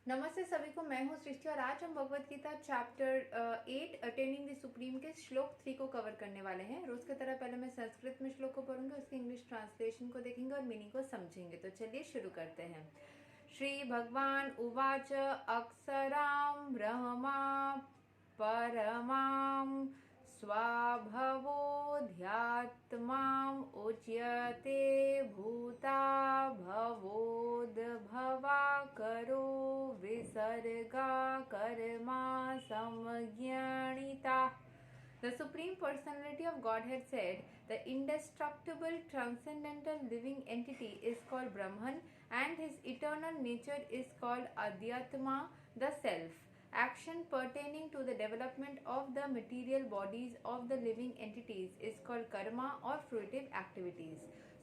नमस्ते सभी को, मैं हूँ सृष्टि और आज हम Bhagavad Gita chapter 8 attaining the supreme के श्लोक 3 को कवर करने वाले हैं। रोज की तरह पहले मैं संस्कृत में श्लोक को पढ़ूंगी, उसकी इंग्लिश ट्रांसलेशन को देखेंगे और मीनिंग को समझेंगे। तो चलिए शुरू करते हैं। श्री भगवान उवाच अक्षरां ब्रह्मा परमां स्वाभवोऽध्यात्माम् उच्यते भूता भवोद्भवा करो विसर्गा Karma समज्ञानिता. The Supreme Personality of Godhead said, the indestructible, transcendental living entity is called Brahman and his eternal nature is called Adhyatma, the Self. Action pertaining to the development of the material bodies of the living entities is called karma or fruitive activities.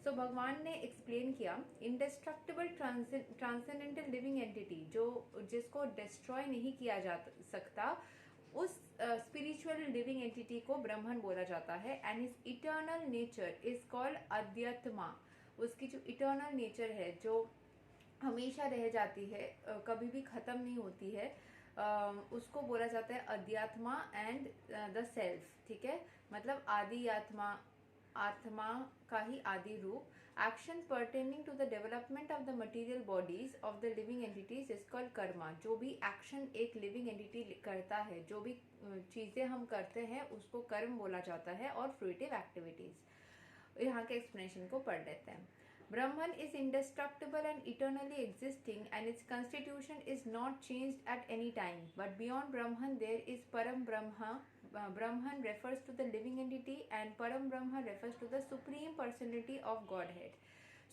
So भगवान ने explain किया इंडेस्ट्रक्टिबल transcendental living entity जो जिसको destroy नहीं किया जा सकता, उस स्पिरिचुअल लिविंग एंटिटी को ब्रह्मन बोला जाता है and is eternal nature is called adhyatma. उसकी जो इटर्नल नेचर है जो हमेशा रह जाती है, कभी भी खत्म नहीं होती है, उसको बोला जाता है अध्यात्मा एंड द सेल्फ. ठीक है, मतलब आदि आत्मा, आत्मा का ही आदि रूप. Action pertaining to the development of the material bodies of the living entities is called karma. जो भी एक्शन एक लिविंग एंटिटी करता है, जो भी चीजें हम करते हैं, उसको कर्म बोला जाता है. और फ्रूटिव एक्टिविटीज, यहाँ के एक्सप्लेनेशन को पढ़ लेते हैं. Brahman is indestructible and eternally existing, and its constitution is not changed at any time. But beyond Brahman, there is Param Brahma. Brahman refers to the living entity, and Param Brahma refers to the supreme personality of Godhead.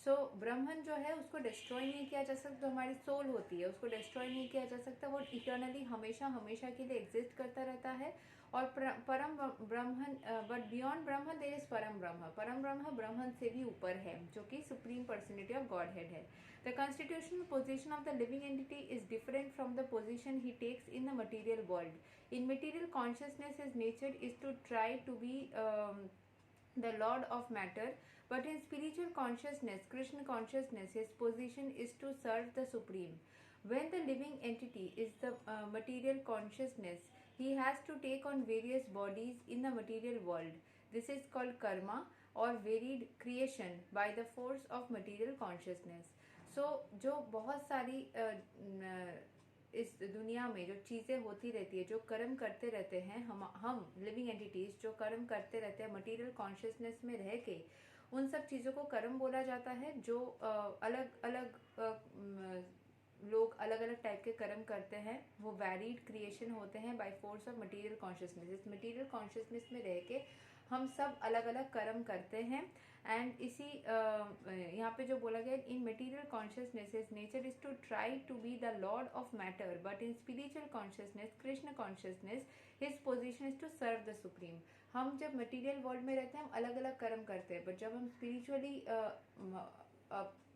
सो ब्रह्मन जो है उसको destroy नहीं किया जा सकता. जो हमारी soul होती है उसको डिस्ट्रॉय नहीं किया जा सकता. वो इटर्नली हमेशा हमेशा के लिए एग्जिस्ट करता रहता है. और परम ब्रह्मन, but beyond Brahman there is param Brahma. परम ब्रह्म ब्रह्मन से भी ऊपर है, जो कि supreme personality of Godhead है. The constitutional position of the living entity is different from the position he takes in the material world. In material consciousness his nature is to try to be the Lord of matter, but in spiritual consciousness, Krishna consciousness, his position is to serve the Supreme. When the living entity is the material consciousness, he has to take on various bodies in the material world. This is called karma or varied creation by the force of material consciousness. So, जो बहुत सारी इस दुनिया में जो चीज़ें होती रहती है, जो कर्म करते रहते हैं, हम लिविंग एंटिटीज जो कर्म करते रहते हैं मटेरियल कॉन्शियसनेस में रह के, उन सब चीज़ों को कर्म बोला जाता है. जो अलग अलग लोग अलग अलग टाइप के कर्म करते हैं, वो वैरिड क्रिएशन होते हैं by force of material consciousness. इस मटेरियल कॉन्शियसनेस में रह के हम सब अलग अलग कर्म करते हैं. एंड इसी यहाँ पे जो बोला गया, in material consciousness his nature is to try to be the Lord of matter, but in spiritual consciousness, Krishna consciousness, his position is to serve the supreme. हम जब मटेरियल वर्ल्ड में रहते हैं हम अलग अलग कर्म करते हैं, बट जब हम स्पिरिचुअली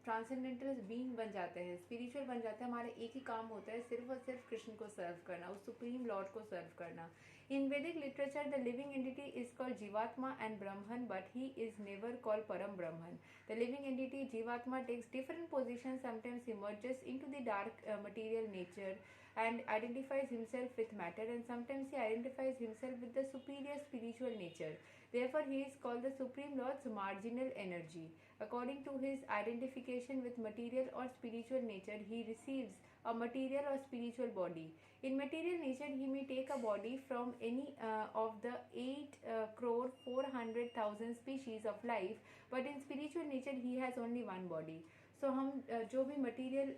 ट्रांसेंडेंटल बीइंग बन जाते हैं, स्पिरिचुअल बन जाते हैं, हमारा एक ही काम होता है, सिर्फ और सिर्फ कृष्ण को सर्व करना, उस सुप्रीम लॉर्ड को सर्व करना. In Vedic literature, the living entity is called Jivatma and Brahman, but he is never called Param Brahman. The living entity Jivatma takes different positions, sometimes he merges into the dark material nature and identifies himself with matter, and sometimes he identifies himself with the superior spiritual nature. Therefore, he is called the Supreme Lord's marginal energy. According to his identification with material or spiritual nature, he receives a material or spiritual body. In material nature, he may take a body from any of the 8,400,000 species of life, but in spiritual nature, he has only one body. So हम जो भी material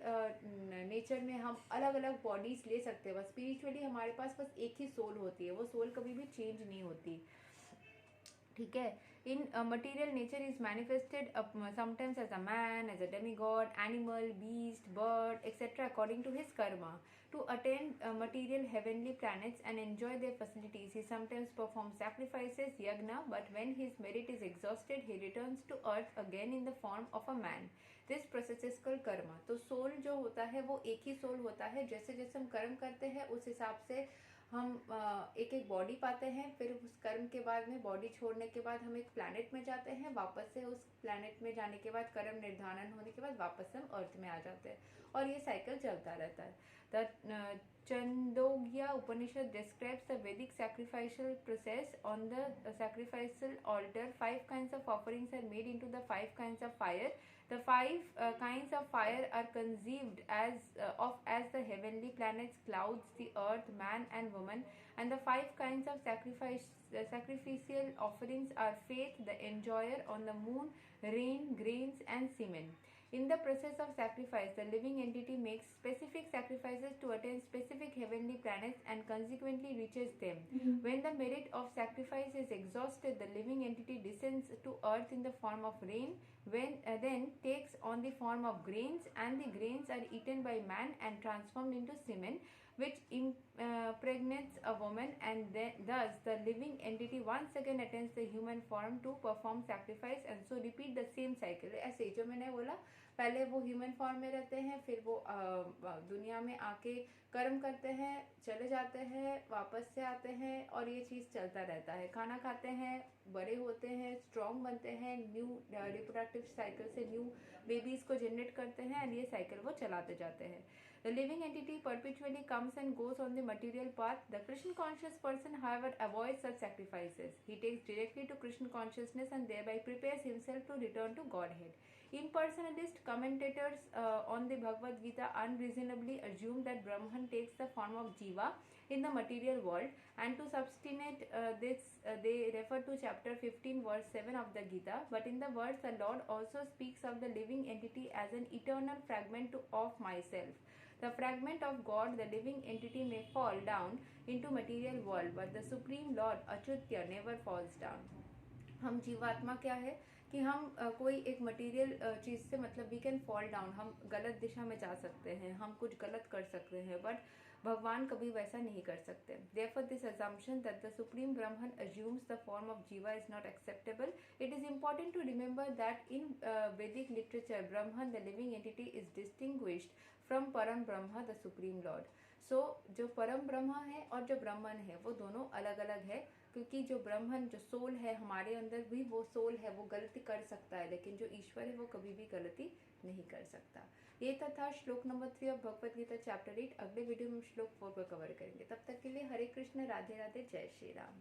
nature में हम अलग अलग bodies ले सकते हैं, बस स्पिरिचुअली हमारे पास बस एक ही सोल होती है. वो सोल कभी भी चेंज नहीं होती. ठीक है. In material nature is manifested sometimes as a man, as a demigod, animal, beast, bird, etc. according to his karma. To attain material heavenly planets and enjoy their facilities, he sometimes performs sacrifices, yagna, but when his merit is exhausted, he returns to earth again in the form of a man. This process is called karma. तो soul जो होता है वो एक ही soul होता है. जैसे जैसे हम कर्म करते हैं उस हिसाब से हम एक एक बॉडी पाते हैं, फिर उस कर्म के बाद में बॉडी छोड़ने के बाद हम एक प्लैनेट में जाते हैं, वापस से उस प्लैनेट में जाने के बाद कर्म निर्धारण होने के बाद वापस हम अर्थ में आ जाते हैं, और ये साइकिल चलता रहता है. The Chandogya Upanishad describes the Vedic sacrificial process. On the sacrificial altar, 5 kinds of offerings are made into the 5 kinds of fire. The 5 kinds of fire are conceived as the heavenly planets, clouds, the earth, man, and woman. And the 5 kinds of sacrificial offerings are faith, the enjoyer, on the moon, rain, grains, and semen. In the process of sacrifice, the living entity makes specific sacrifices to attain specific heavenly planets and consequently reaches them. When the merit of sacrifice is exhausted, the living entity descends to earth in the form of rain, then takes on the form of grains, and the grains are eaten by man and transformed into semen, which impregnates a woman, and thus the living entity once again attains the human form to perform sacrifice, and so repeat the same cycle. ऐसे जो मैंने बोला, पहले वो human form में रहते हैं, फिर वो दुनिया में आके कर्म करते हैं, चले जाते हैं, वापस से आते हैं, और ये चीज़ चलता रहता है. खाना खाते हैं, बड़े होते हैं, स्ट्रॉन्ग बनते हैं, न्यू रिप्रोडक्टिव साइकिल से न्यू बेबीज को जनरेट करते हैं, एंड ये साइकिल वो चलाते जाते हैं. The living entity perpetually comes and goes on the material path. The Krishna conscious person, however, avoids such sacrifices. He takes directly to Krishna consciousness and thereby prepares himself to return to Godhead. Impersonalist commentators on the Bhagavad Gita unreasonably assume that Brahman takes the form of Jiva in the material world, and to substantiate this, they refer to chapter 15, verse 7 of the Gita. But in the verse, the Lord also speaks of the living entity as an eternal fragment of myself. The fragment of God, the living entity, may fall down into material world, but the Supreme Lord Achyutya never falls down. हम जीवात्मा क्या है कि हम कोई एक material चीज़ से, मतलब वी कैन फॉल डाउन, हम गलत दिशा में जा सकते हैं, हम कुछ गलत कर सकते हैं, बट भगवान कभी वैसा नहीं कर सकते. Therefore, this assumption that the Supreme Brahman assumes the form of Jiva is not acceptable. It is important to remember that in Vedic literature, Brahman, the living entity, is distinguished from Param Brahma, the Supreme Lord. So, जो परम ब्रह्मा है और जो ब्रह्मन है वो दोनों अलग अलग है, क्योंकि जो ब्रह्मन, जो सोल है हमारे अंदर भी, वो सोल है, वो गलती कर सकता है, लेकिन जो ईश्वर है वो कभी भी गलती नहीं कर सकता. ये था श्लोक number 3 of Bhagavad Gita chapter 8. अगले वीडियो में श्लोक 4 को कवर करेंगे. तब तक के लिए हरे कृष्ण, राधे राधे, जय श्री राम.